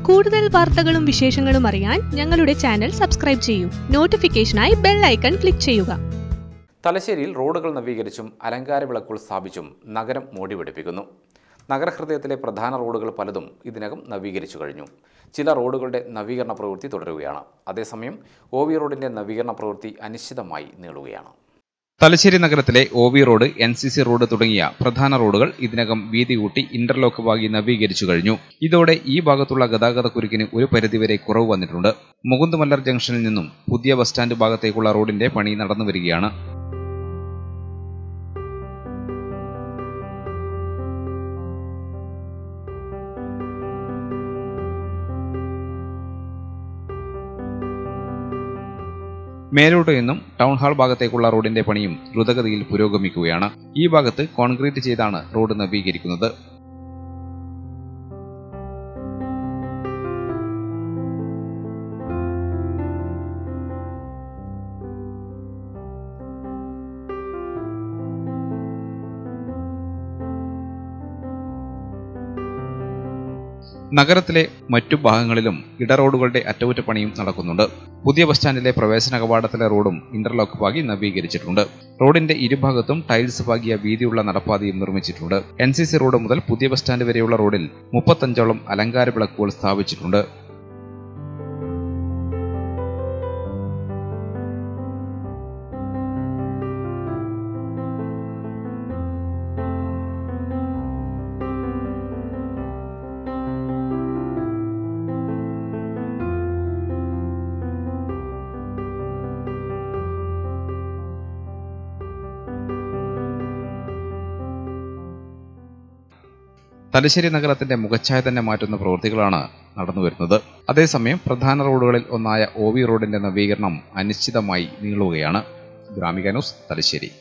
കൂടുതൽ വാർത്തകളും വിശേഷങ്ങളും അറിയാൻ ഞങ്ങളുടെ ചാനൽ സബ്സ്ക്രൈബ് ചെയ്യൂ. നോട്ടിഫിക്കേഷനായി ബെൽ ഐക്കൺ ക്ലിക്ക് ചെയ്യുക. തലശ്ശേരിയിൽ റോഡുകൾ നവീകരിച്ചും അലങ്കാര വിളക്കുകൾ സ്ഥാപിച്ചും നഗരം മോടി പിടിപ്പിക്കുന്നു. നഗരഹൃദയത്തിലെ പ്രധാന റോഡുകൾ പലതും ഇതിനകം നവീകരിച്ചു കഴിഞ്ഞു. ചില റോഡുകളുടെ നവീകരണ പ്രവൃത്തി തുടരുകയാണ്. അതേസമയം OV റോഡിന്റെ നവീകരണ പ്രവൃത്തി അനിശ്ചിതമായി നീളുകയാണ്. തലശ്ശേരി നഗരത്തിലെ OV റോഡ്, NCC റോഡ് തുടങ്ങിയ പ്രധാന റോഡുകൾ ഇതിനകം വീതി കൂട്ടി ഇന്റർലോക്ക് പാകി നവീകരിച്ചു കഴിഞ്ഞു. ഇതോടെ ഈ ഭാഗത്തുള്ള ഗതാഗതക്കുരുക്കിന് ഒരു പരിധിവരെ കുറവ് വന്നിട്ടുണ്ട്. മുകുന്ദമല്ലർ ജംഗ്ഷനിൽ നിന്നും പുതിയ ബസ് സ്റ്റാൻഡ് ഭാഗത്തേക്കുള്ള റോഡിന്റെ പണി നടന്നുവരികയാണ്. മേലോട്ട് നിന്നും ടൗൺ ഹാൾ ഭാഗത്തേക്കുള്ള റോഡിന്റെ പണിയും ദ്രുതഗതിയിൽ പുരോഗമിക്കുകയാണ്. ഈ ഭാഗത്ത് കോൺക്രീറ്റ് ചെയ്താണ് റോഡ് നവീകരിക്കുന്നത്. നഗരത്തിലെ മറ്റു ഭാഗങ്ങളിലും ഇടറോഡുകളുടെ അറ്റകുറ്റപ്പണിയും നടക്കുന്നുണ്ട്. പുതിയ ബസ് സ്റ്റാൻഡിലെ പ്രവേശന കവാടത്തിലെ റോഡും ഇന്റർലോക്ക് പാകി നവീകരിച്ചിട്ടുണ്ട്. റോഡിന്റെ ഇരുഭാഗത്തും ടൈൽസ് പാകിയ വീതിയുള്ള നടപ്പാതയും നിർമ്മിച്ചിട്ടുണ്ട്. NCC റോഡ് മുതൽ പുതിയ ബസ് സ്റ്റാൻഡ് വരെയുള്ള റോഡിൽ 35ഓളം അലങ്കാര വിളക്കുകൾ സ്ഥാപിച്ചിട്ടുണ്ട്. തലശ്ശേരി നഗരത്തിന്റെ മുഖച്ഛായ തന്നെ മാറ്റുന്ന പ്രവൃത്തികളാണ് നടന്നുവരുന്നത്. അതേസമയം പ്രധാന റോഡുകളിൽ ഒന്നായ OV റോഡിന്റെ നവീകരണം അനിശ്ചിതമായി നീളുകയാണ്. ഗ്രാമിക ന്യൂസ്, തലശ്ശേരി.